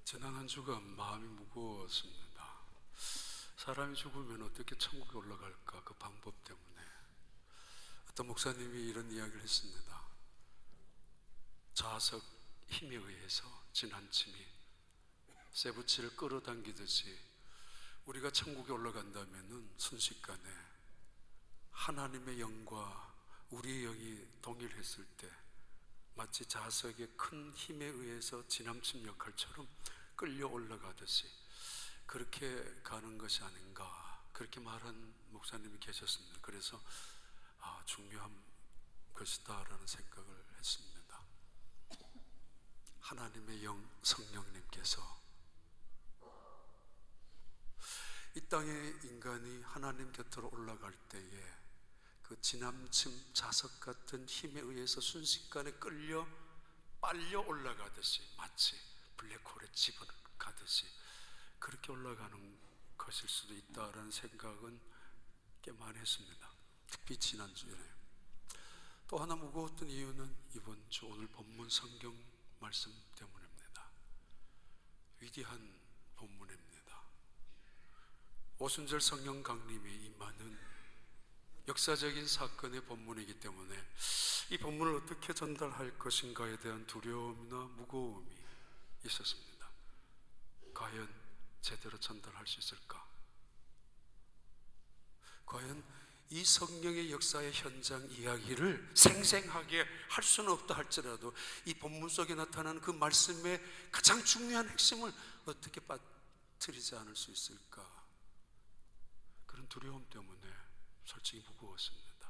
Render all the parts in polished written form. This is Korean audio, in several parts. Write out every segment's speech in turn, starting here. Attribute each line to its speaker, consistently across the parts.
Speaker 1: 지난 한 주간 마음이 무거웠습니다. 사람이 죽으면 어떻게 천국에 올라갈까, 그 방법 때문에. 어떤 목사님이 이런 이야기를 했습니다. 자석 힘에 의해서 지난침이 쇠붙이를 끌어당기듯이 우리가 천국에 올라간다면 순식간에 하나님의 영과 우리의 영이 동일했을 때 마치 자석의 큰 힘에 의해서 지남침 역할처럼 끌려 올라가듯이 그렇게 가는 것이 아닌가, 그렇게 말한 목사님이 계셨습니다. 그래서 중요한 것이다 라는 생각을 했습니다. 하나님의 영 성령님께서 이 땅에 인간이 하나님 곁으로 올라갈 때에 그 지남침 자석 같은 힘에 의해서 순식간에 끌려 빨려 올라가듯이, 마치 블랙홀에 집어가듯이 그렇게 올라가는 것일 수도 있다라는 생각은 꽤 많이 했습니다. 특히 지난주에. 또 하나 무거웠던 이유는 이번 주 오늘 본문 성경 말씀 때문입니다. 위대한 본문입니다. 오순절 성령 강림이 임하는 역사적인 사건의 본문이기 때문에 이 본문을 어떻게 전달할 것인가에 대한 두려움이나 무거움이 있었습니다. 과연 제대로 전달할 수 있을까? 과연 이 성령의 역사의 현장 이야기를 생생하게 할 수는 없다 할지라도 이 본문 속에 나타나는 그 말씀의 가장 중요한 핵심을 어떻게 빠뜨리지 않을 수 있을까? 그런 두려움 때문에 솔직히 무거웠습니다.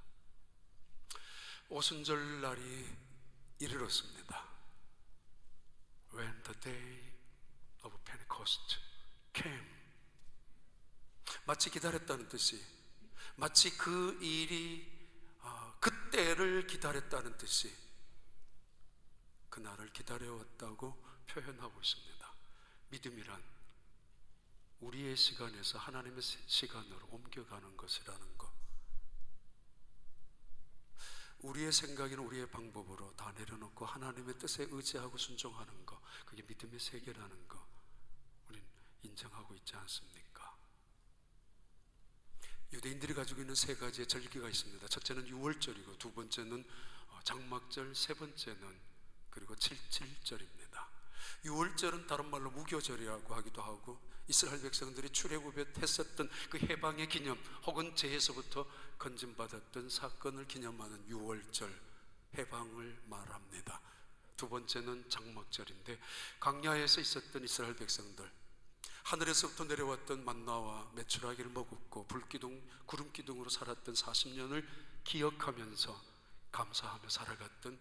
Speaker 1: 오순절 날이 이르렀습니다. When the day of Pentecost came. 마치 기다렸다는 뜻이, 마치 그 일이 그때를 기다렸다는 뜻이, 그날을 기다려왔다고 표현하고 있습니다. 믿음이란 우리의 시간에서 하나님의 시간으로 옮겨가는 것이라는 것, 우리의 생각이나 우리의 방법으로 다 내려놓고 하나님의 뜻에 의지하고 순종하는 것, 그게 믿음의 세계라는 것 우린 인정하고 있지 않습니까? 유대인들이 가지고 있는 세 가지의 절기가 있습니다. 첫째는 유월절이고, 두 번째는 장막절, 세 번째는 그리고 칠칠절입니다. 유월절은 다른 말로 무교절이라고 하기도 하고, 이스라엘 백성들이 출애굽했었던 그 해방의 기념 혹은 죄에서부터 건진받았던 사건을 기념하는 유월절, 해방을 말합니다. 두 번째는 장막절인데, 광야에서 있었던 이스라엘 백성들, 하늘에서부터 내려왔던 만나와 메추라기를 먹었고 불기둥, 구름기둥으로 살았던 40년을 기억하면서 감사하며 살아갔던,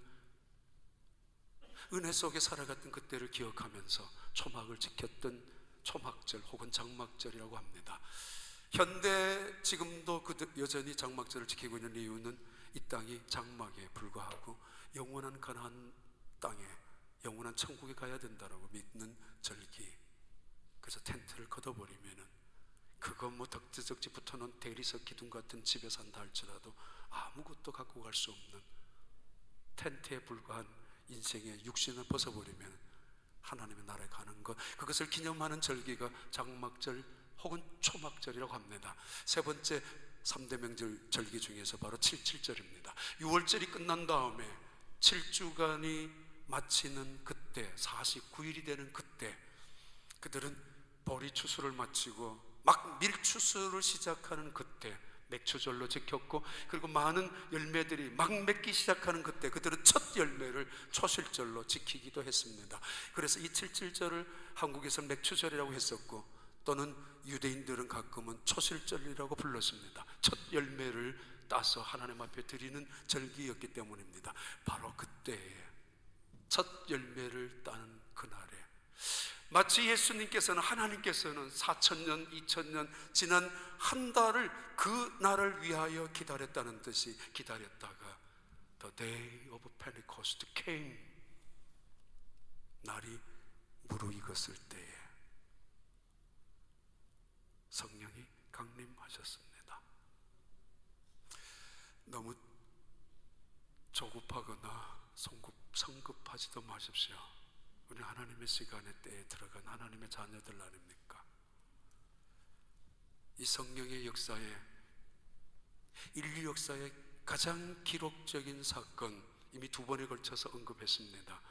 Speaker 1: 은혜 속에 살아갔던 그때를 기억하면서 초막을 지켰던 초막절 혹은 장막절이라고 합니다. 현대 지금도 여전히 장막절을 지키고 있는 이유는 이 땅이 장막에 불과하고 영원한 가나안 땅에, 영원한 천국에 가야 된다라고 믿는 절기. 그래서 텐트를 걷어버리면은 그거 덕지덕지 붙어놓은 대리석 기둥 같은 집에 산다 할지라도 아무것도 갖고 갈 수 없는 텐트에 불과한 인생의 육신을 벗어버리면 하나님의 나라에 가는 것, 그것을 기념하는 절기가 장막절 혹은 초막절이라고 합니다. 세 번째 3대 명절 절기 중에서 바로 칠칠절입니다. 6월절이 끝난 다음에 7주간이 마치는 그때, 49일이 되는 그때 그들은 보리 추수를 마치고 막 밀추수를 시작하는 그때 맥추절로 지켰고, 그리고 많은 열매들이 막 맺기 시작하는 그때 그들은 첫 열매를 초실절로 지키기도 했습니다. 그래서 이 칠칠절을 한국에서 맥추절이라고 했었고, 또는 유대인들은 가끔은 초실절이라고 불렀습니다. 첫 열매를 따서 하나님 앞에 드리는 절기였기 때문입니다. 바로 그때에 첫 열매를 따는 그날에 마치 예수님께서는, 하나님께서는 4,000년, 2,000년 지난 한 달을 그 날을 위하여 기다렸다는 듯이 기다렸다가 The day of Pentecost came, 날이 무르익었을 때에 성령이 강림하셨습니다. 너무 조급하거나 성급하지도 마십시오. 우리 하나님의 시간의 때에 들어간 하나님의 자녀들 아닙니까? 이 성령의 역사에, 인류 역사의 가장 기록적인 사건, 이미 2번에 걸쳐서 언급했습니다.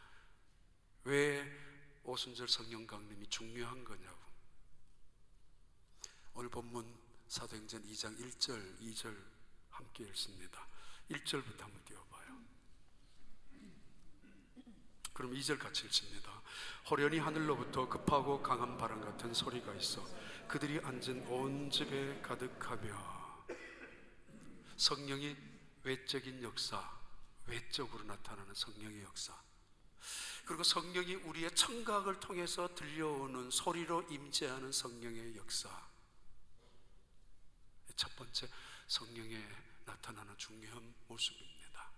Speaker 1: 왜 오순절 성령 강림이 중요한 거냐고. 오늘 본문 사도행전 2장 1절 2절 함께 읽습니다. 1절부터 한번 띄워봐요. 그럼 2절 같이 읽습니다. 호련히 하늘로부터 급하고 강한 바람 같은 소리가 있어 그들이 앉은 온 집에 가득하며. 성령이 외적인 역사, 외적으로 나타나는 성령의 역사, 그리고 성령이 우리의 청각을 통해서 들려오는 소리로 임재하는 성령의 역사. 첫 번째, 성령에 나타나는 중요한 모습입니다.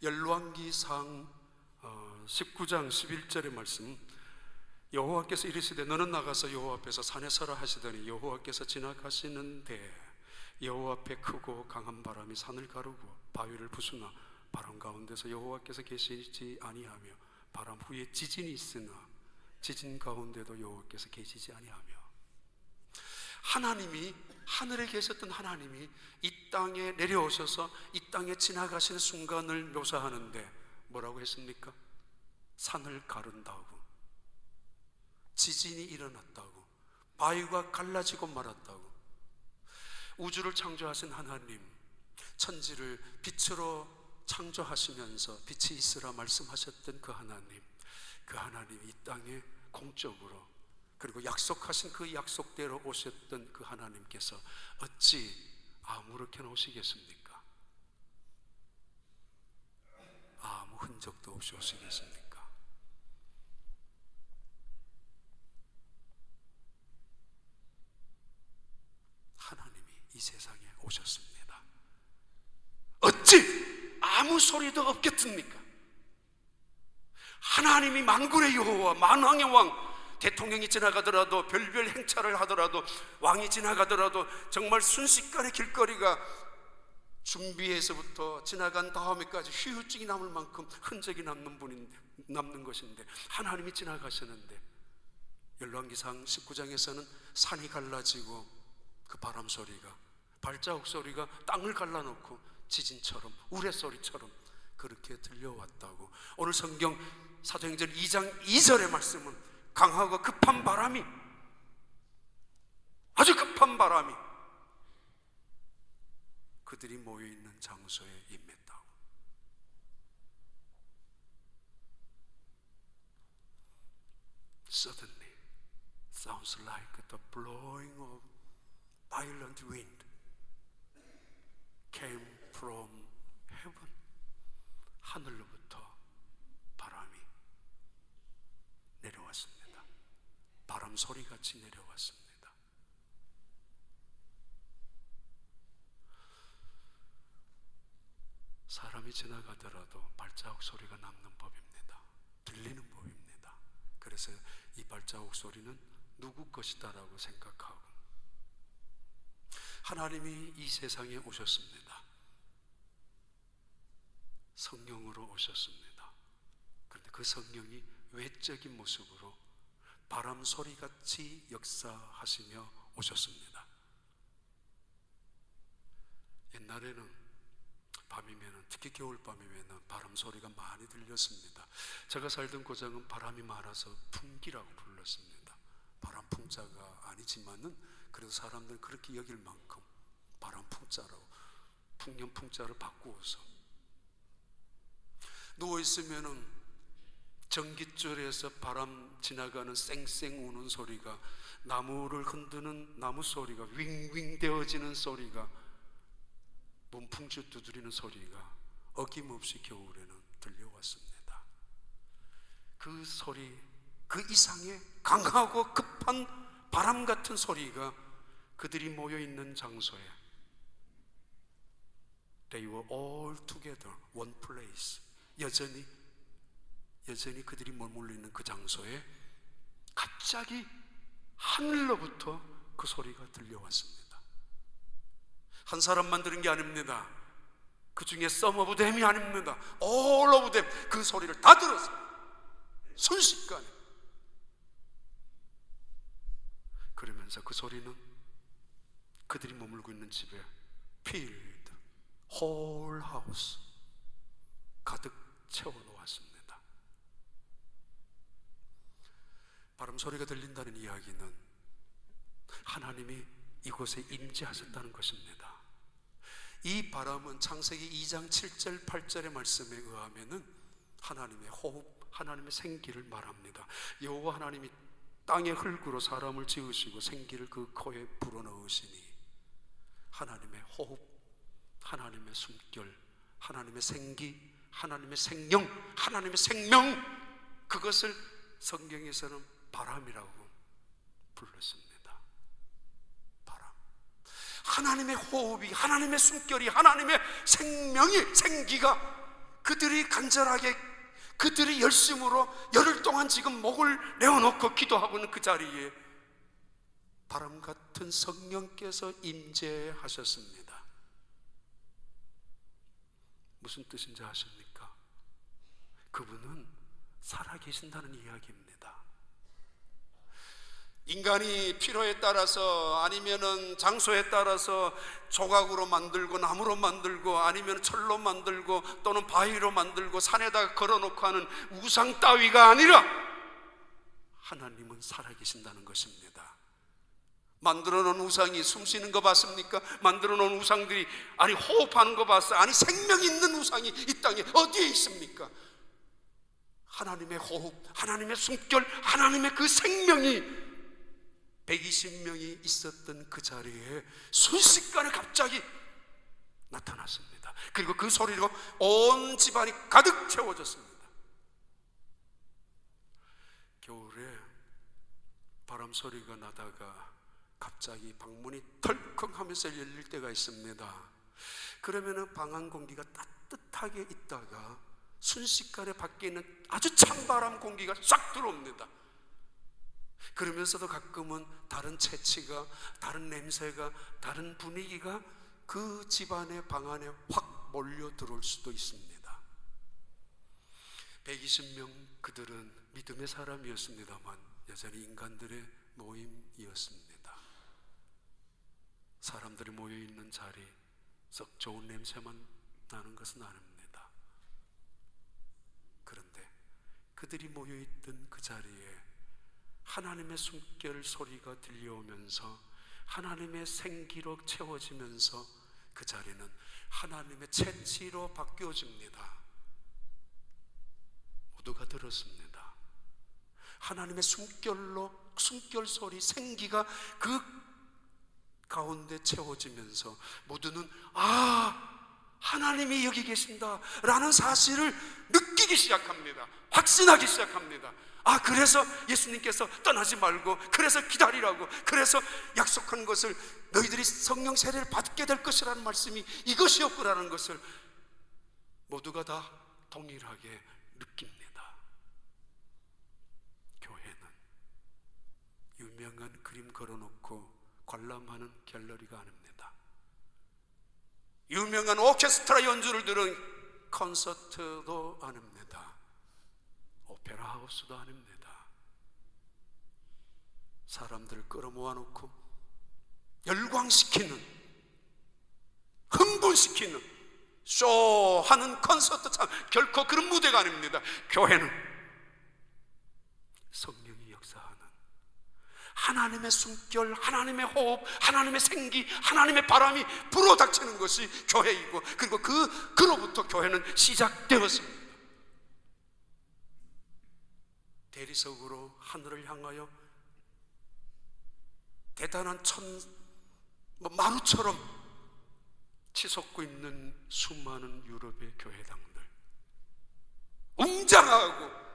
Speaker 1: 열왕기상 19장 11절의 말씀, 여호와께서 이르시되 너는 나가서 여호와 앞에서 산에 서라 하시더니 여호와께서 지나가시는데 여호와 앞에 크고 강한 바람이 산을 가르고 바위를 부수나 바람 가운데서 여호와께서 계시지 아니하며 바람 후에 지진이 있으나 지진 가운데도 여호와께서 계시지 아니하며. 하나님이, 하늘에 계셨던 하나님이 이 땅에 내려오셔서 이 땅에 지나가시는 순간을 묘사하는데 뭐라고 했습니까? 산을 가른다고, 지진이 일어났다고, 바위가 갈라지고 말았다고. 우주를 창조하신 하나님, 천지를 빛으로 창조하시면서 빛이 있으라 말씀하셨던 그 하나님, 그 하나님이 이 땅에 공적으로, 그리고 약속하신 그 약속대로 오셨던 그 하나님께서 어찌 아무렇게나 오시겠습니까? 아무 흔적도 없이 오시겠습니까? 하나님이 이 세상에 오셨습니다. 어찌 아무 소리도 없겠습니까? 하나님이 만군의 여호와, 만왕의 왕, 대통령이 지나가더라도, 별별 행차를 하더라도, 왕이 지나가더라도 정말 순식간에 길거리가 준비해서부터 지나간 다음에까지 휴유증이 남을 만큼 흔적이 남는 것인데, 하나님이 지나가시는데 열왕기상 19장에서는 산이 갈라지고 그 바람 소리가, 발자국 소리가 땅을 갈라놓고 지진처럼, 우레소리처럼 그렇게 들려왔다고. 오늘 성경 사도행전 2장 2절의 말씀은 강하고 급한 바람이, 아주 급한 바람이 그들이 모여있는 장소에 임했다고. Suddenly sounds like the blowing of violent wind came from heaven. 하늘로부터 바람이 내려왔습니다. 바람 소리같이 내려왔습니다. 사람이 지나가더라도 발자국 소리가 남는 법입니다. 들리는 법입니다. 그래서 이 발자국 소리는 누구 것이다라고 생각하고, 하나님이 이 세상에 오셨습니다. 성령으로 오셨습니다. 그런데 그 성령이 외적인 모습으로 바람 소리같이 역사하시며 오셨습니다. 옛날에는 밤이면, 특히 겨울밤이면 바람 소리가 많이 들렸습니다. 제가 살던 고장은 바람이 많아서 풍기라고 불렀습니다. 바람 풍자가 아니지만은 그래도 사람들은 그렇게 여길 만큼 바람 풍자라고, 풍년 풍자를 바꾸어서. 누워있으면은 전깃줄에서 바람 지나가는 쌩쌩 우는 소리가, 나무를 흔드는 나무 소리가, 윙윙 되어지는 소리가, 문풍주 두드리는 소리가 어김없이 겨울에는 들려왔습니다. 그 소리, 그 이상의 강하고 급한 바람 같은 소리가 그들이 모여있는 장소에, They were all together, one place, 여전히 그들이 머물러 있는 그 장소에 갑자기 하늘로부터 그 소리가 들려왔습니다. 한 사람만 들은 게 아닙니다. 그 중에 Some of them이 아닙니다. All of them. 그 소리를 다 들었습니다. 순식간에. 그러면서 그 소리는 그들이 머물고 있는 집에 filled, whole house 가득 채워놓았습니다. 바람 소리가 들린다는 이야기는 하나님이 이곳에 임재하셨다는 것입니다. 이 바람은 창세기 2장 7절 8절의 말씀에 의하면은 하나님의 호흡, 하나님의 생기를 말합니다. 여호와 하나님이 땅의 흙으로 사람을 지으시고 생기를 그 코에 불어넣으시니 하나님의 호흡, 하나님의 숨결, 하나님의 생기, 하나님의 생명, 하나님의 생명, 그것을 성경에서는 바람이라고 불렀습니다. 바람. 하나님의 호흡이, 하나님의 숨결이, 하나님의 생명이, 생기가 그들이 간절하게, 그들이 열심으로 열흘 동안 지금 목을 내어놓고 기도하고 있는 그 자리에 바람 같은 성령께서 임재하셨습니다. 무슨 뜻인지 아십니까? 그분은 살아계신다는 이야기입니다. 인간이 필요에 따라서 아니면은 장소에 따라서 조각으로 만들고 나무로 만들고 아니면 철로 만들고 또는 바위로 만들고 산에다가 걸어놓고 하는 우상 따위가 아니라 하나님은 살아계신다는 것입니다. 만들어 놓은 우상이 숨 쉬는 거 봤습니까? 만들어 놓은 우상들이 아니 호흡하는 거 봤어요? 아니 생명 있는 우상이 이 땅에 어디에 있습니까? 하나님의 호흡, 하나님의 숨결, 하나님의 그 생명이 120명이 있었던 그 자리에 순식간에 갑자기 나타났습니다. 그리고 그 소리로 온 집안이 가득 채워졌습니다. 겨울에 바람 소리가 나다가 갑자기 방문이 털컥 하면서 열릴 때가 있습니다. 그러면은 방 안 공기가 따뜻하게 있다가 순식간에 밖에 있는 아주 찬바람 공기가 싹 들어옵니다. 그러면서도 가끔은 다른 채취가, 다른 냄새가, 다른 분위기가 그 집안의 방 안에 확 몰려 들어올 수도 있습니다. 120명 그들은 믿음의 사람이었습니다만 여전히 인간들의 모임이었습니다. 사람들이 모여있는 자리, 썩 좋은 냄새만 나는 것은 아닙니다. 그런데 그들이 모여있던 그 자리에 하나님의 숨결 소리가 들려오면서 하나님의 생기로 채워지면서 그 자리는 하나님의 채취로 바뀌어집니다. 모두가 들었습니다. 하나님의 숨결로, 숨결 소리, 생기가 그 가운데 채워지면서 모두는 하나님이 여기 계신다 라는 사실을 느끼기 시작합니다. 확신하기 시작합니다. 그래서 예수님께서 떠나지 말고, 그래서 기다리라고, 그래서 약속한 것을 너희들이 성령 세례를 받게 될 것이라는 말씀이 이것이었구라는 것을 모두가 다 동일하게 느낍니다. 교회는 유명한 그림 걸어놓고 관람하는 갤러리가 아닙니다. 유명한 오케스트라 연주를 들은 콘서트도 아닙니다. 오페라 하우스도 아닙니다. 사람들을 끌어모아 놓고 열광시키는, 흥분시키는 쇼하는 콘서트장, 결코 그런 무대가 아닙니다. 교회는 성령이 역사하는 하나님의 숨결, 하나님의 호흡, 하나님의 생기, 하나님의 바람이 불어닥치는 것이 교회이고, 그리고 그로부터 교회는 시작되었습니다. 대리석으로 하늘을 향하여 대단한 마루처럼 치솟고 있는 수많은 유럽의 교회당들, 웅장하고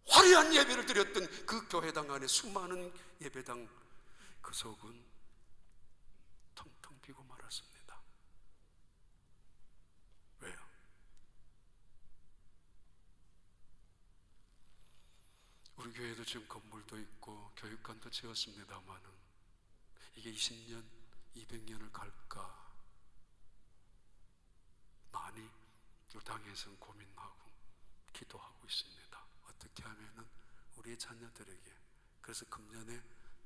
Speaker 1: 화려한 예배를 드렸던 그 교회당 안에 수많은 예배당, 그 속은 텅텅 비고 말았습니다. 왜요? 우리 교회도 지금 건물도 있고 교육관도 지었습니다마는 이게 20년, 200년을 갈까? 많이 이 당에서는 고민하고 기도하고 있습니다. 어떻게 하면은 우리의 자녀들에게, 그래서 금년에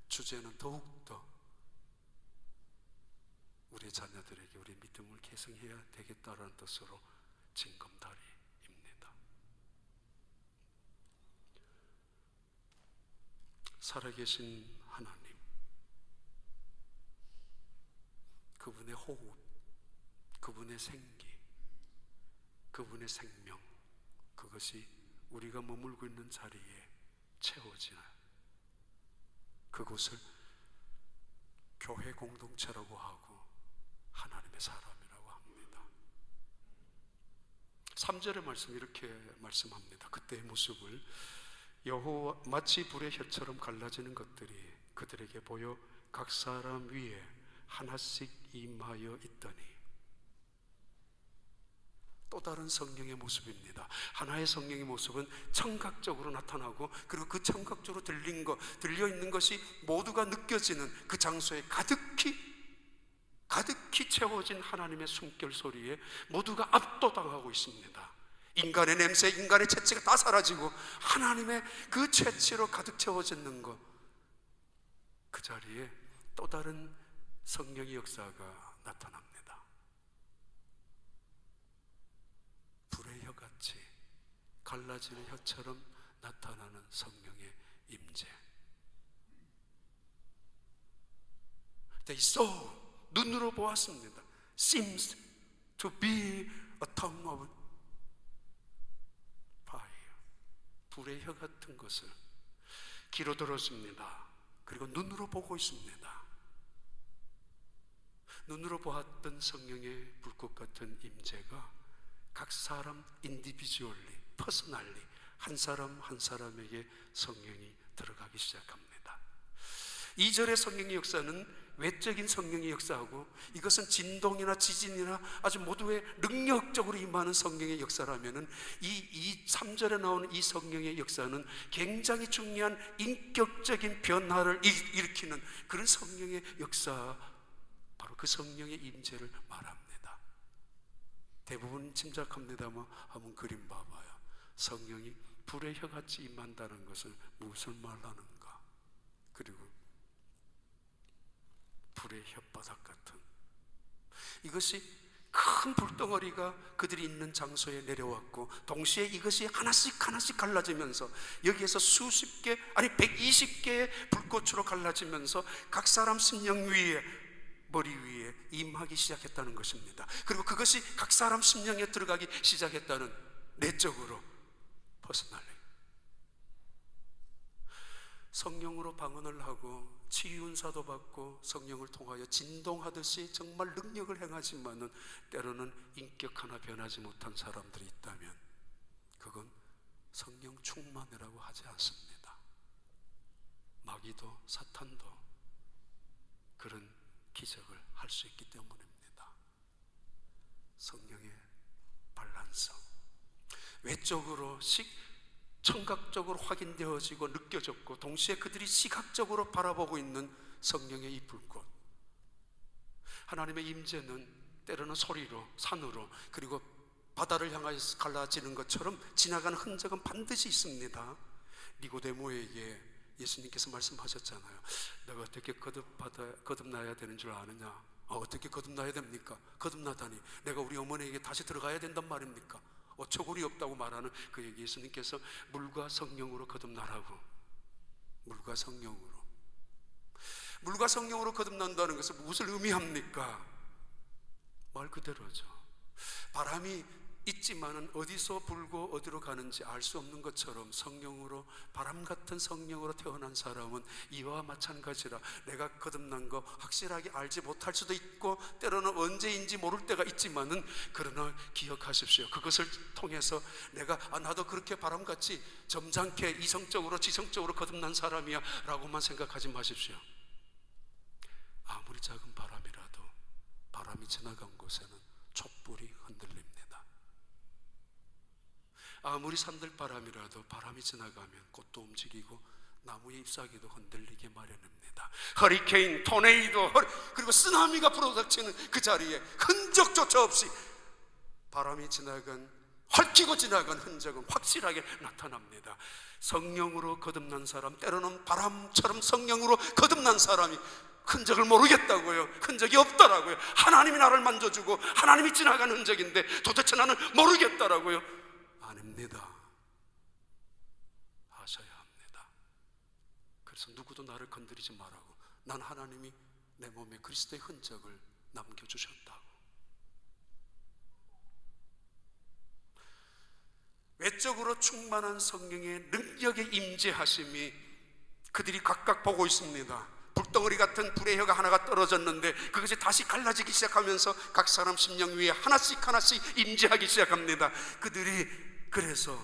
Speaker 1: 주제는 더욱더 우리의 자녀들에게 우리의 믿음을 계승해야 되겠다라는 뜻으로 징검다리입니다. 살아계신 하나님, 그분의 호흡, 그분의 생기, 그분의 생명, 그것이 우리가 머물고 있는 자리에 채워지는 그곳을 교회 공동체라고 하고 하나님의 사람이라고 합니다. 3절의 말씀 이렇게 말씀합니다. 그때의 모습을 여호와 마치 불의 혀처럼 갈라지는 것들이 그들에게 보여 각 사람 위에 하나씩 임하여 있더니, 또 다른 성령의 모습입니다. 하나의 성령의 모습은 청각적으로 나타나고, 그리고 그 청각적으로 들려있는 것이 모두가 느껴지는 그 장소에 가득히 채워진 하나님의 숨결 소리에 모두가 압도당하고 있습니다. 인간의 냄새, 인간의 채취가 다 사라지고 하나님의 그 채취로 가득 채워지는 것, 그 자리에 또 다른 성령의 역사가 나타납니다. 불의 혀같이 갈라지는 혀처럼 나타나는 성령의 임재. They saw, 눈으로 보았습니다. Seems to be a tongue of fire. 불의 혀 같은 것을 귀로 들었습니다. 그리고 눈으로 보고 있습니다. 눈으로 보았던 성령의 불꽃 같은 임재가 각 사람 인디비주얼리, 퍼스널리, 한 사람 한 사람에게 성령이 들어가기 시작합니다. 2절의 성령의 역사는 외적인 성령의 역사하고, 이것은 진동이나 지진이나 아주 모두의 능력적으로 임하는 성령의 역사라면은, 이 3절에 나오는 이 성령의 역사는 굉장히 중요한 인격적인 변화를 일으키는 그런 성령의 역사, 바로 그 성령의 임재를 말합니다. 대부분 짐작합니다만 한번 그림 봐봐요. 성령이 불의 혀같이 임한다는 것은 무엇을 말하는가? 그리고 불의 혓바닥 같은, 이것이 큰 불덩어리가 그들이 있는 장소에 내려왔고, 동시에 이것이 하나씩 갈라지면서 여기에서 수십 개, 아니 120개의 불꽃으로 갈라지면서 각 사람 심령 위에, 머리 위에 임하기 시작했다는 것입니다. 그리고 그것이 각 사람 심령에 들어가기 시작했다는, 내적으로, 퍼스널리. 성령으로 방언을 하고 치유은사도 받고 성령을 통하여 진동하듯이 정말 능력을 행하지만은 때로는 인격 하나 변하지 못한 사람들이 있다면 그건 성령 충만이라고 하지 않습니다. 마귀도 사탄도 그런 기적을 할 수 있기 때문입니다. 성령의 밸런스, 외적으로 청각적으로 확인되어지고 느껴졌고, 동시에 그들이 시각적으로 바라보고 있는 성령의 이 불꽃, 하나님의 임재는 때로는 소리로, 산으로, 그리고 바다를 향하여 갈라지는 것처럼 지나가는 흔적은 반드시 있습니다. 니고데모에게 예수님께서 말씀하셨잖아요. 내가 어떻게 거듭나야 되는 줄 아느냐? 어떻게 거듭나야 됩니까? 거듭나다니 내가 우리 어머니에게 다시 들어가야 된단 말입니까? 어처구니 없다고 말하는 그 얘기, 예수님께서 물과 성령으로 거듭나라고. 물과 성령으로 거듭난다는 것은 무엇을 의미합니까? 말 그대로죠. 바람이 있지만은 어디서 불고 어디로 가는지 알 수 없는 것처럼 성령으로, 바람 같은 성령으로 태어난 사람은 이와 마찬가지라, 내가 거듭난 거 확실하게 알지 못할 수도 있고 때로는 언제인지 모를 때가 있지만은, 그러나 기억하십시오. 그것을 통해서 내가 나도 그렇게 바람같이 점잖게 이성적으로 지성적으로 거듭난 사람이야 라고만 생각하지 마십시오. 아무리 작은 바람이라도 바람이 지나간 곳에는 촛불이 흔들립니다. 아무리 산들바람이라도 바람이 지나가면 꽃도 움직이고 나무의 잎사귀도 흔들리게 마련입니다. 허리케인, 토네이도, 그리고 쓰나미가 불어닥치는 그 자리에 흔적조차 없이 바람이 지나간, 헐키고 지나간 흔적은 확실하게 나타납니다. 성령으로 거듭난 사람, 때로는 바람처럼 성령으로 거듭난 사람이 흔적을 모르겠다고요. 흔적이 없더라고요. 하나님이 나를 만져주고 하나님이 지나간 흔적인데 도대체 나는 모르겠더라고요. 아닙니다. 아셔야 합니다. 그래서 누구도 나를 건드리지 말라고. 난 하나님이 내 몸에 그리스도의 흔적을 남겨주셨다고. 외적으로 충만한 성령의 능력의 임재하심이 그들이 각각 보고 있습니다. 불덩어리 같은 불의 혀가 하나가 떨어졌는데 그것이 다시 갈라지기 시작하면서 각 사람 심령 위에 하나씩 하나씩 임재하기 시작합니다. 그들이 그래서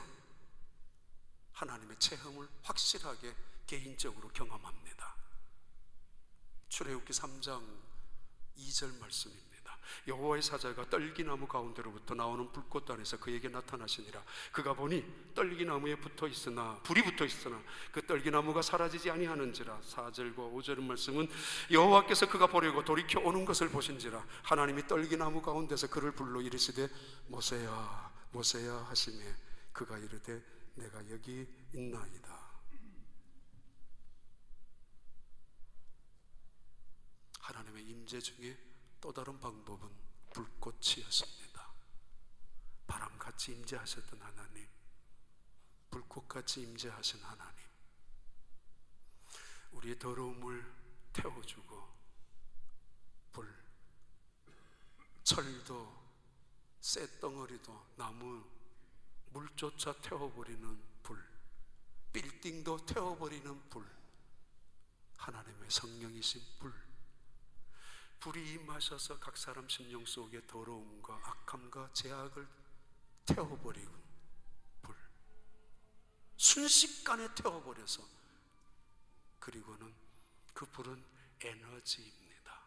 Speaker 1: 하나님의 체험을 확실하게 개인적으로 경험합니다. 출애굽기 3장 2절 말씀입니다. 여호와의 사자가 떨기나무 가운데로부터 나오는 불꽃 안에서 그에게 나타나시니라. 그가 보니 떨기나무에 불이 붙어 있으나 그 떨기나무가 사라지지 아니하는지라. 4절과 5절 말씀은 여호와께서 그가 보려고 돌이켜 오는 것을 보신지라. 하나님이 떨기나무 가운데서 그를 불러 이르시되 모세야 모세야 하시매 그가 이르되 내가 여기 있나이다. 하나님의 임재 중에 또 다른 방법은 불꽃이었습니다. 바람같이 임재하셨던 하나님, 불꽃같이 임재하신 하나님, 우리의 더러움을 태워주고 불, 철도 쇳덩어리도 나무 물조차 태워버리는 불, 빌딩도 태워버리는 불, 하나님의 성령이신 불, 불이 임하셔서 각 사람 심령 속에 더러움과 악함과 죄악을 태워버리고 불, 순식간에 태워버려서, 그리고는 그 불은 에너지입니다.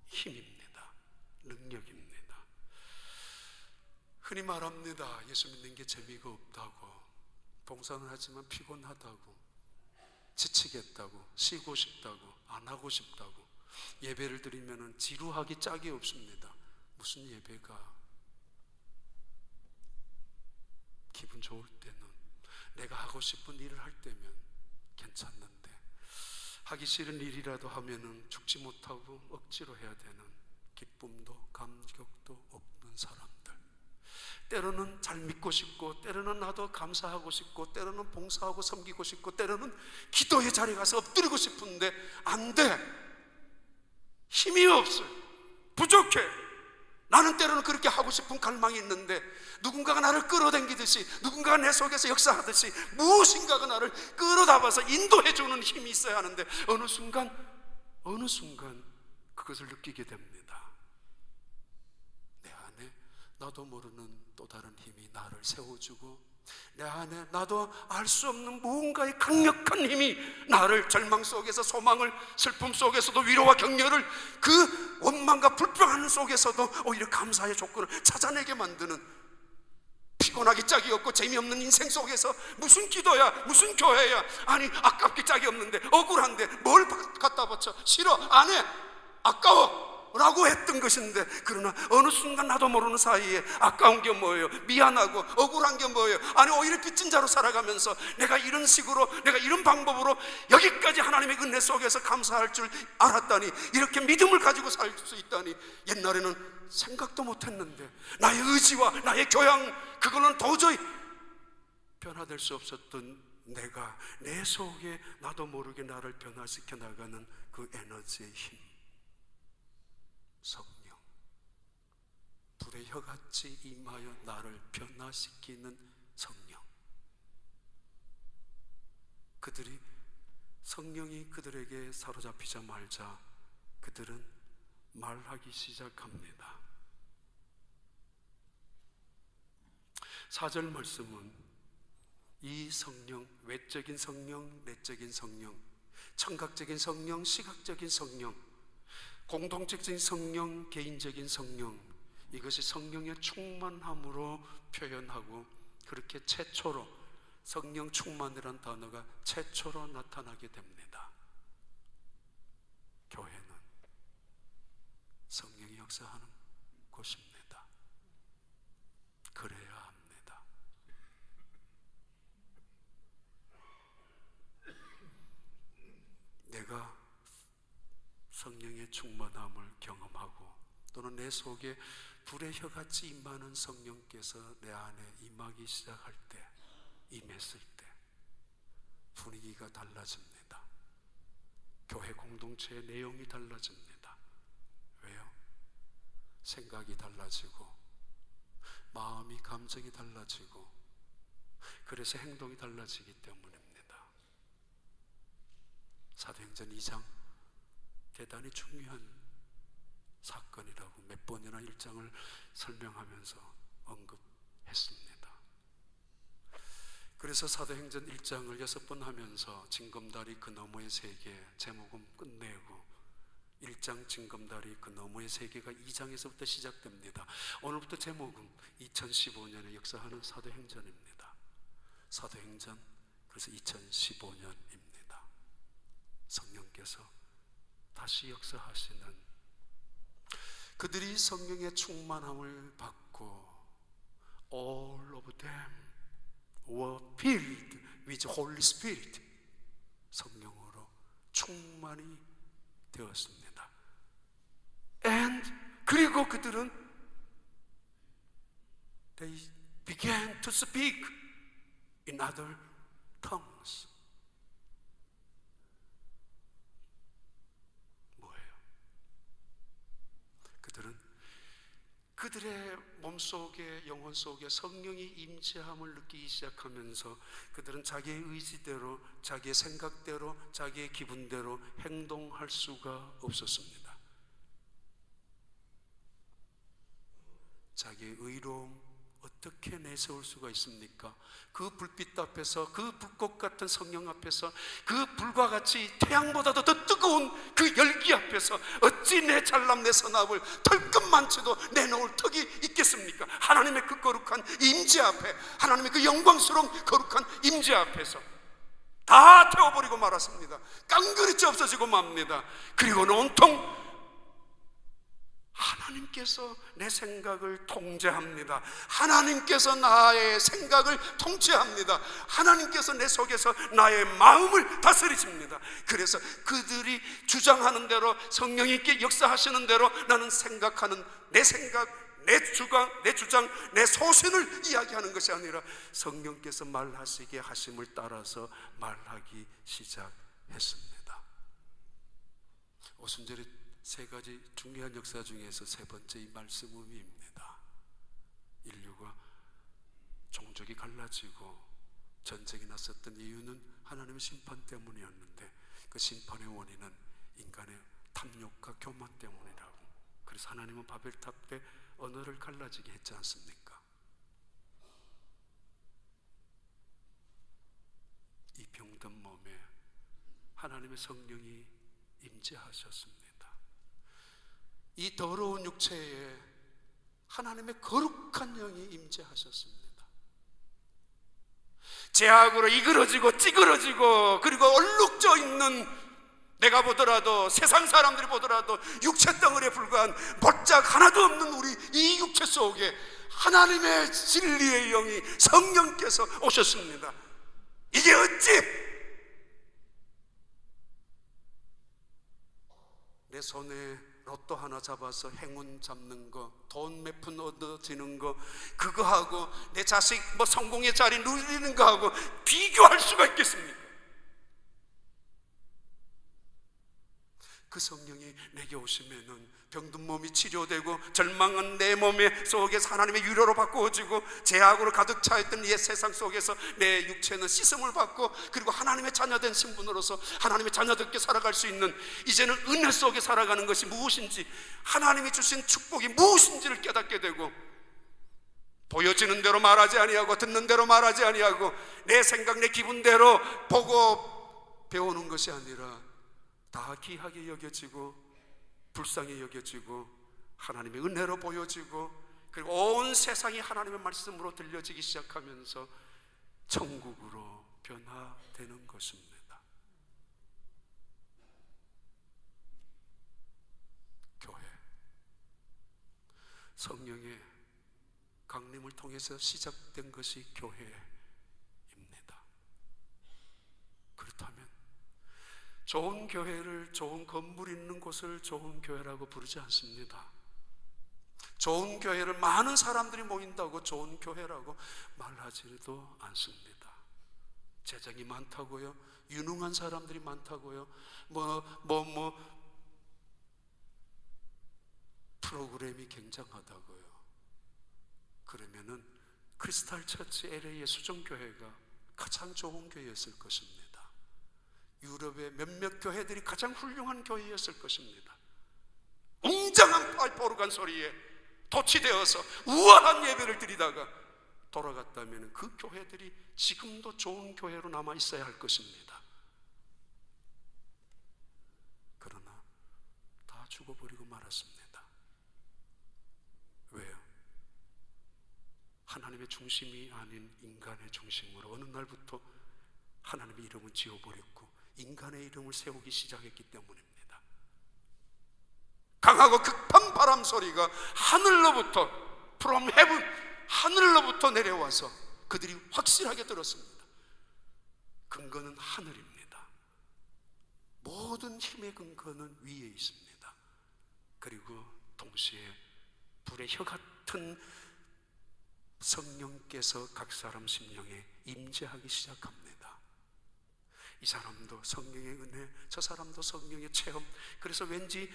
Speaker 1: 힘입니다. 능력입니다. 흔히 말합니다. 예수 믿는 게 재미가 없다고, 봉사는 하지만 피곤하다고, 지치겠다고, 쉬고 싶다고, 안 하고 싶다고, 예배를 드리면 지루하기 짝이 없습니다. 무슨 예배가 기분 좋을 때는, 내가 하고 싶은 일을 할 때면 괜찮는데 하기 싫은 일이라도 하면은 죽지 못하고 억지로 해야 되는, 기쁨도 감격도 없는 사람들, 때로는 잘 믿고 싶고, 때로는 나도 감사하고 싶고, 때로는 봉사하고 섬기고 싶고, 때로는 기도의 자리에 가서 엎드리고 싶은데 안 돼. 힘이 없어요. 부족해. 나는 때로는 그렇게 하고 싶은 갈망이 있는데 누군가가 나를 끌어당기듯이, 누군가가 내 속에서 역사하듯이 무엇인가가 나를 끌어다봐서 인도해주는 힘이 있어야 하는데 어느 순간 그것을 느끼게 됩니다. 내 안에 나도 모르는 또 다른 힘이 나를 세워주고, 내 안에 나도 알 수 없는 무언가의 강력한 힘이 나를 절망 속에서 소망을, 슬픔 속에서도 위로와 격려를, 그 원망과 불평하는 속에서도 오히려 감사의 조건을 찾아내게 만드는, 피곤하기 짝이 없고 재미없는 인생 속에서 무슨 기도야, 무슨 교회야, 아니 아깝기 짝이 없는데, 억울한데 뭘 갖다 바쳐, 싫어, 안 해, 아까워 라고 했던 것인데, 그러나 어느 순간 나도 모르는 사이에 아까운 게 뭐예요? 미안하고 억울한 게 뭐예요? 아니 오히려 빚진 자로 살아가면서 내가 이런 식으로, 내가 이런 방법으로 여기까지 하나님의 은혜 속에서 감사할 줄 알았다니, 이렇게 믿음을 가지고 살 수 있다니, 옛날에는 생각도 못했는데 나의 의지와 나의 교양, 그거는 도저히 변화될 수 없었던 내가, 내 속에 나도 모르게 나를 변화시켜 나가는 그 에너지의 힘, 성령, 불의 혀같이 임하여 나를 변화시키는 성령. 성령이 그들에게 사로잡히자 말자 그들은 말하기 시작합니다. 4절 말씀은 이 성령, 외적인 성령, 내적인 성령, 청각적인 성령, 시각적인 성령, 공동적인 성령, 개인적인 성령, 이것이 성령의 충만함으로 표현하고, 그렇게 최초로 성령 충만이라는 단어가 최초로 나타나게 됩니다. 교회는 성령이 역사하는 곳입니다. 그래야 합니다. 내가 성령의 충만함을 경험하고 또는 내 속에 불의 혀같이 임하는 성령께서 내 안에 임하기 시작할 때, 임했을 때 분위기가 달라집니다. 교회 공동체의 내용이 달라집니다. 왜요? 생각이 달라지고 마음이, 감정이 달라지고 그래서 행동이 달라지기 때문입니다. 사도행전 2장 대단히 중요한 사건이라고 몇 번이나 1장을 설명하면서 언급했습니다. 그래서 사도행전 1장을 6번 하면서 징검다리 그 너머의 세계 제목은 끝내고 1장 징검다리 그 너머의 세계가 2장에서부터 시작됩니다. 오늘부터 제목은 2015년에 역사하는 사도행전입니다. 사도행전, 그래서 2015년입니다. 성령께서 다시 역사하시는, 그들이 성령의 충만함을 받고 all of them were filled with Holy Spirit, 성령으로 충만이 되었습니다. And 그리고 그들은 they began to speak in other tongues. 뭐예요? 그들은 그들의 몸속에, 영혼 속에 성령이 임재함을 느끼기 시작하면서 그들은 자기의 의지대로, 자기의 생각대로, 자기의 기분대로 행동할 수가 없었습니다. 자기의 의로움 어떻게 내세울 수가 있습니까? 그 불빛 앞에서, 그 불꽃 같은 성령 앞에서, 그 불과 같이 태양보다도 더 뜨거운 그 열기 앞에서 어찌 내 잘남 내 선합을 털끝만치도 내놓을 턱이 있겠습니까? 하나님의 그 거룩한 임재 앞에, 하나님의 그 영광스러운 거룩한 임재 앞에서 다 태워버리고 말았습니다. 깡그리째 없어지고 맙니다. 그리고는 온통 하나님께서 내 생각을 통제합니다. 하나님께서 나의 생각을 통제합니다. 하나님께서 내 속에서 나의 마음을 다스리십니다. 그래서 그들이 주장하는 대로, 성령이 있게 역사하시는 대로 나는 생각하는 내 생각, 내 주장, 내 소신을 이야기하는 것이 아니라 성령께서 말하시게 하심을 따라서 말하기 시작했습니다. 오순절에 세 가지 중요한 역사 중에서 세 번째 이 말씀 의미입니다. 인류가 종족이 갈라지고 전쟁이 났었던 이유는 하나님의 심판 때문이었는데 그 심판의 원인은 인간의 탐욕과 교만 때문이라고. 그래서 하나님은 바벨탑 때 언어를 갈라지게 했지 않습니까? 이 병든 몸에 하나님의 성령이 임재하셨습니다. 이 더러운 육체에 하나님의 거룩한 영이 임재하셨습니다. 죄악으로 이그러지고 찌그러지고 그리고 얼룩져 있는, 내가 보더라도, 세상 사람들이 보더라도 육체 덩어리에 불과한 볼짝 하나도 없는 우리 이 육체 속에 하나님의 진리의 영이, 성령께서 오셨습니다. 이게 어찌 내 손에 로또 하나 잡아서 행운 잡는 거, 돈 몇 푼 얻어지는 거, 그거하고 내 자식 성공의 자리 누리는 거하고 비교할 수가 있겠습니까? 그 성령이 내게 오시면은 병든 몸이 치료되고 절망은 내 몸에 속에서 하나님의 위로로 바꾸어지고 죄악으로 가득 차있던 이 세상 속에서 내 육체는 씻음을 받고 그리고 하나님의 자녀된 신분으로서 하나님의 자녀답게 살아갈 수 있는, 이제는 은혜 속에 살아가는 것이 무엇인지, 하나님이 주신 축복이 무엇인지를 깨닫게 되고, 보여지는 대로 말하지 아니하고 듣는 대로 말하지 아니하고 내 생각 내 기분대로 보고 배우는 것이 아니라 다 귀하게 여겨지고 불쌍히 여겨지고 하나님의 은혜로 보여지고, 그리고 온 세상이 하나님의 말씀으로 들려지기 시작하면서 천국으로 변화되는 것입니다. 교회, 성령의 강림을 통해서 시작된 것이 교회입니다. 그렇다면 좋은 교회를, 좋은 건물 있는 곳을 좋은 교회라고 부르지 않습니다. 좋은 교회를 많은 사람들이 모인다고 좋은 교회라고 말하지도 않습니다. 재정이 많다고요? 유능한 사람들이 많다고요? 프로그램이 굉장하다고요? 그러면은 크리스탈 처치 LA의 수정교회가 가장 좋은 교회였을 것입니다. 유럽의 몇몇 교회들이 가장 훌륭한 교회였을 것입니다. 웅장한 파이프 오르간 소리에 도취되어서 우아한 예배를 드리다가 돌아갔다면 그 교회들이 지금도 좋은 교회로 남아 있어야 할 것입니다. 그러나 다 죽어버리고 말았습니다. 왜요? 하나님의 중심이 아닌 인간의 중심으로 어느 날부터 하나님의 이름을 지어버렸고 인간의 이름을 세우기 시작했기 때문입니다. 강하고 급한 바람 소리가 하늘로부터 from heaven, 하늘로부터 내려와서 그들이 확실하게 들었습니다. 근거는 하늘입니다. 모든 힘의 근거는 위에 있습니다. 그리고 동시에 불의 혀 같은 성령께서 각 사람 심령에 임재하기 시작합니다. 이 사람도 성령의 은혜, 저 사람도 성령의 체험. 그래서 왠지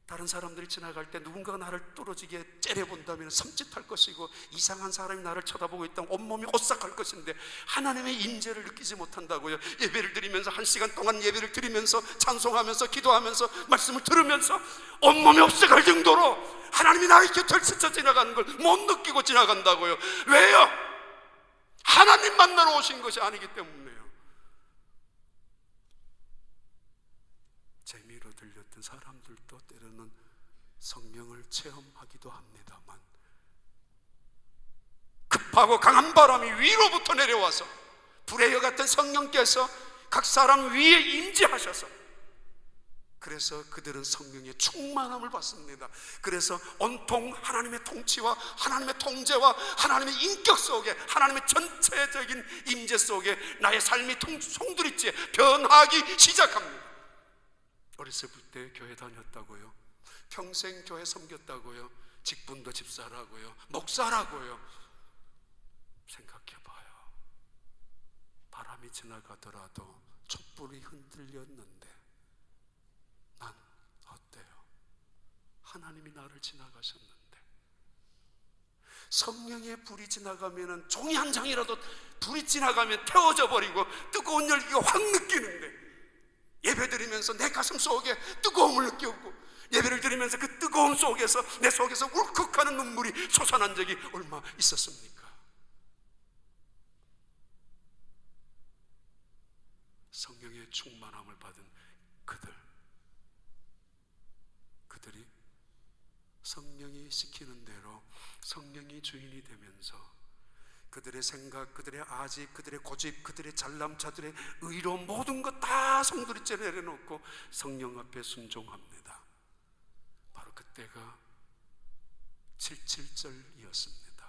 Speaker 1: 다른 사람들이 지나갈 때 누군가가 나를 뚫어지게 째려본다면 섬찟할 것이고, 이상한 사람이 나를 쳐다보고 있다면 온몸이 오싹할 것인데 하나님의 임재를 느끼지 못한다고요. 예배를 드리면서 1시간 동안 예배를 드리면서 찬송하면서 기도하면서 말씀을 들으면서 온몸이 오싹할 정도로 하나님이 나의 곁을 스쳐 지나가는 걸 못 느끼고 지나간다고요. 왜요? 하나님 만나러 오신 것이 아니기 때문에요. 재미로 들렸던 사람들도 때로는 성령을 체험하기도 합니다만, 급하고 강한 바람이 위로부터 내려와서 불의 여 같은 성령께서 각 사람 위에 임재하셔서, 그래서 그들은 성령의 충만함을 받습니다. 그래서 온통 하나님의 통치와 하나님의 통제와 하나님의 인격 속에, 하나님의 전체적인 임재 속에 나의 삶이 송두리째 변하기 시작합니다. 어렸을 때 교회 다녔다고요? 평생 교회 섬겼다고요? 직분도 집사라고요? 목사라고요? 생각해봐요. 바람이 지나가더라도 촛불이 흔들렸는데 난 어때요? 하나님이 나를 지나가셨는데. 성령의 불이 지나가면 종이 한 장이라도 불이 지나가면 태워져 버리고 뜨거운 열기가 확 느끼는데, 예배드리면서 내 가슴 속에 뜨거움을 느꼈고, 예배를 드리면서 그 뜨거움 속에서 내 속에서 울컥하는 눈물이 솟아난 적이 얼마 있었습니까? 성령의 충만함을 받은 그들이 성령이 시키는 대로 성령이 주인이 되면서 그들의 생각, 그들의 아집, 그들의 고집, 그들의 잘남, 자들의 의로 모든 것 다 송두리째 내려놓고 성령 앞에 순종합니다. 바로 그때가 77절이었습니다.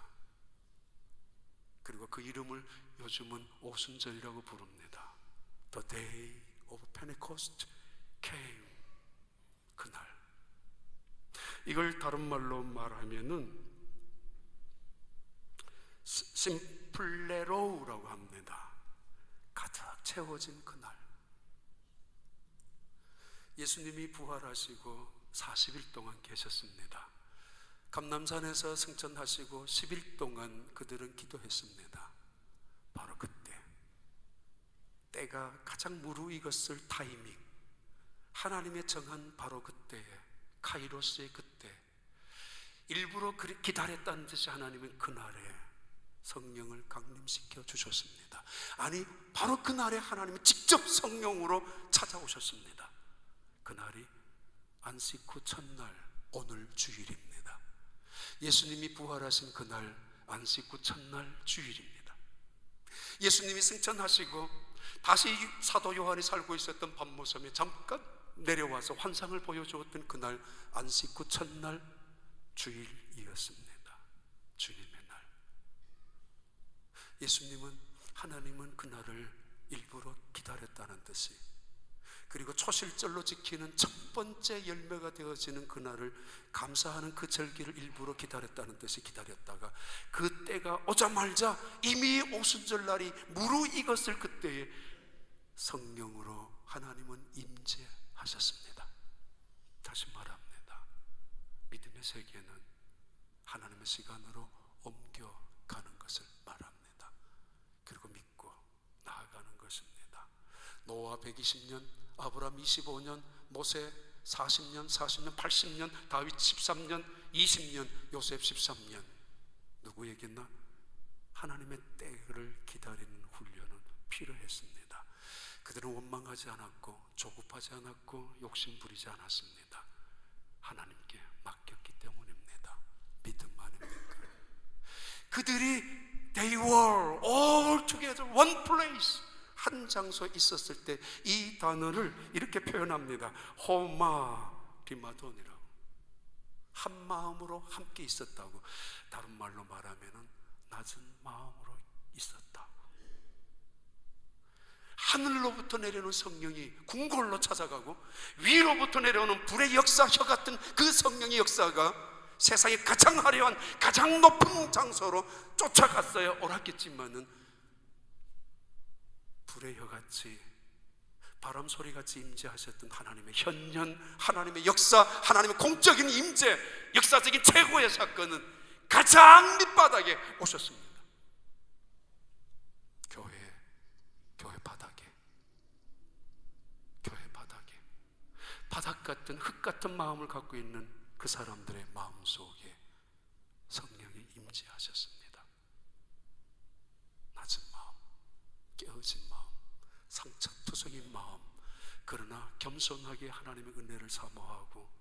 Speaker 1: 그리고 그 이름을 요즘은 오순절이라고 부릅니다. The day of Pentecost came. 그날. 이걸 다른 말로 말하면은 심플레로우라고 합니다. 가득 채워진 그날. 예수님이 부활하시고 40일 동안 계셨습니다. 감람산에서 승천하시고 10일 동안 그들은 기도했습니다. 바로 그때, 때가 가장 무르익었을 타이밍, 하나님의 정한 바로 그때에, 카이로스의 그때, 일부러 기다렸다는 듯이 하나님은 그날에 성령을 강림시켜 주셨습니다. 아니, 바로 그날에 하나님은 직접 성령으로 찾아오셨습니다. 그날이 안식 후 첫날, 오늘 주일입니다. 예수님이 부활하신 그날, 안식 후 첫날 주일입니다. 예수님이 승천하시고 다시 사도 요한이 살고 있었던 밤모섬에 잠깐 내려와서 환상을 보여주었던 그날, 안식 후 첫날 주일이었습니다. 주님의 날. 예수님은, 하나님은 그날을 일부러 기다렸다는 뜻이, 그리고 초실절로 지키는 첫 번째 열매가 되어지는 그날을, 감사하는 그 절기를 일부러 기다렸다는 뜻이, 기다렸다가 그 때가 오자마자 이미 오순절날이 무르익었을 그때에 성령으로 하나님은 임재하셨습니다. 다시 말합니다. 믿음의 세계는 하나님의 시간으로 옮겨가는 것을 말합니다. 그리고 믿고 나아가는 것입니다. 노아 120년, 아브라함 25년, 모세 40년, 80년, 다윗 13년, 20년, 요셉 13년. 누구에게나 하나님의 때를 기다리는 훈련은 필요했습니다. 그들은 원망하지 않았고 조급하지 않았고 욕심 부리지 않았습니다. 하나님께 맡겼기 때문입니다. 믿음 아닙니까? 그들이 They were all together one place, 한 장소에 있었을 때 이 단어를 이렇게 표현합니다. 호마리마돈이라고. 한 마음으로 함께 있었다고. 다른 말로 말하면 낮은 마음으로 있었다. 하늘로부터 내려오는 성령이 궁궐로 찾아가고, 위로부터 내려오는 불의 역사, 혀 같은 그 성령의 역사가 세상에 가장 화려한 가장 높은 장소로 쫓아갔어야 옳았겠지만은, 불의 혀같이 바람 소리같이 임재하셨던 하나님의 현현, 하나님의 역사, 하나님의 공적인 임재, 역사적인 최고의 사건은 가장 밑바닥에 오셨습니다. 교회 바닥에 바닥 같은, 흙 같은 마음을 갖고 있는 그 사람들의 마음 속에 성령이 임재하셨습니다. 낮은 마음, 깨어진 마음, 상처투성인 마음, 그러나 겸손하게 하나님의 은혜를 사모하고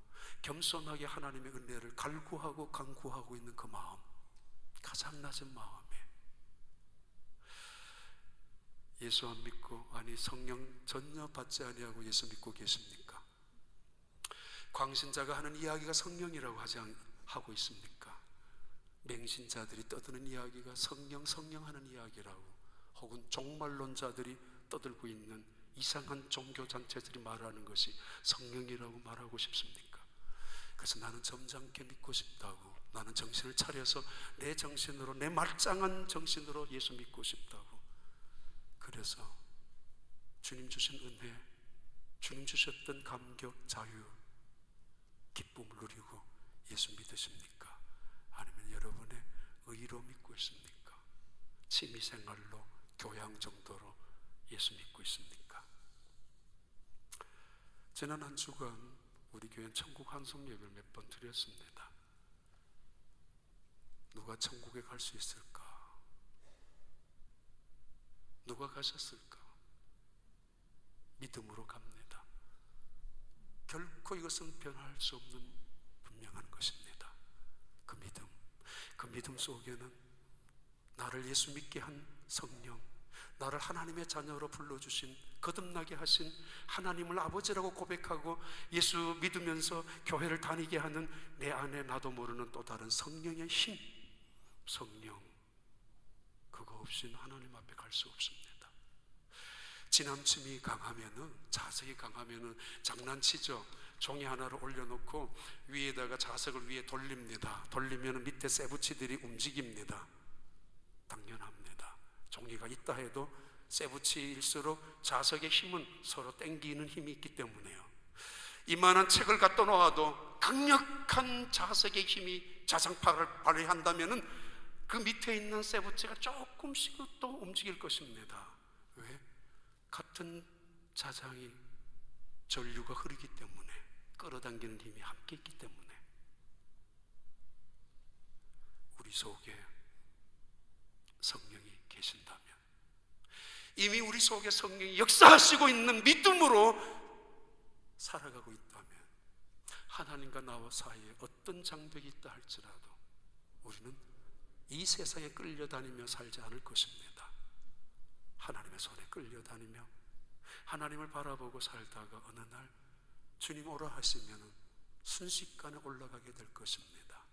Speaker 1: 겸손하게 하나님의 은혜를 갈구하고 간구하고 있는 그 마음, 가장 낮은 마음에 예수 안 믿고, 아니 성령 전혀 받지 아니하고 예수 믿고 계십니까? 광신자가 하는 이야기가 성령이라고 하고 있습니까? 맹신자들이 떠드는 이야기가 성령 하는 이야기라고, 혹은 종말론자들이 떠들고 있는 이상한 종교단체들이 말하는 것이 성령이라고 말하고 싶습니까? 그래서 나는 점잖게 믿고 싶다고, 나는 정신을 차려서 내 정신으로, 내 말짱한 정신으로 예수 믿고 싶다고. 그래서 주님 주신 은혜, 주님 주셨던 감격, 자유, 기쁨을 누리고 예수 믿으십니까? 아니면 여러분의 의로 믿고 있습니까? 취미생활로, 교양 정도로 예수 믿고 있습니까? 지난 한 주간 우리 교회는 천국 환송 예배를 몇 번 드렸습니다. 누가 천국에 갈 수 있을까? 누가 가셨을까? 믿음으로 갑니다. 결코 이것은 변할 수 없는 분명한 것입니다. 그 믿음 속에는 나를 예수 믿게 한 성령, 나를 하나님의 자녀로 불러주신, 거듭나게 하신 하나님을 아버지라고 고백하고 예수 믿으면서 교회를 다니게 하는 내 안에 나도 모르는 또 다른 성령의 힘, 성령, 그거 없이는 하나님 앞에 갈 수 없습니다. 지남침이 강하면은, 자석이 강하면은 장난치죠. 종이 하나를 올려놓고 위에다가 자석을 위에 돌립니다. 돌리면 밑에 쇠붙이들이 움직입니다. 당연합니다. 종이가 있다 해도 쇠붙이일수록 자석의 힘은 서로 땡기는 힘이 있기 때문에요. 이만한 책을 갖다 놓아도 강력한 자석의 힘이 자상파를 발휘한다면은 그 밑에 있는 쇠붙이가 조금씩 또 움직일 것입니다. 왜? 같은 자장이 전류가 흐르기 때문에, 끌어당기는 힘이 함께 있기 때문에. 우리 속에 성령이 계신다면, 이미 우리 속에 성령이 역사하시고 있는 믿음으로 살아가고 있다면, 하나님과 나와 사이에 어떤 장벽이 있다 할지라도 우리는 이 세상에 끌려다니며 살지 않을 것입니다. 하나님의 손에 끌려다니며 하나님을 바라보고 살다가 어느 날 주님 오라 하시면 순식간에 올라가게 될 것입니다.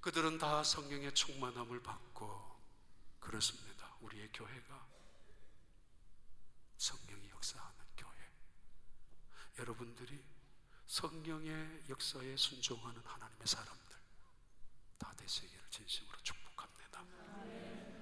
Speaker 1: 그들은 다 성령의 충만함을 받고 그렇습니다. 우리의 교회가 성령이 역사하는 교회, 여러분들이 성령의 역사에 순종하는 하나님의 사람들 다 되시기를 진심으로 축복합니다.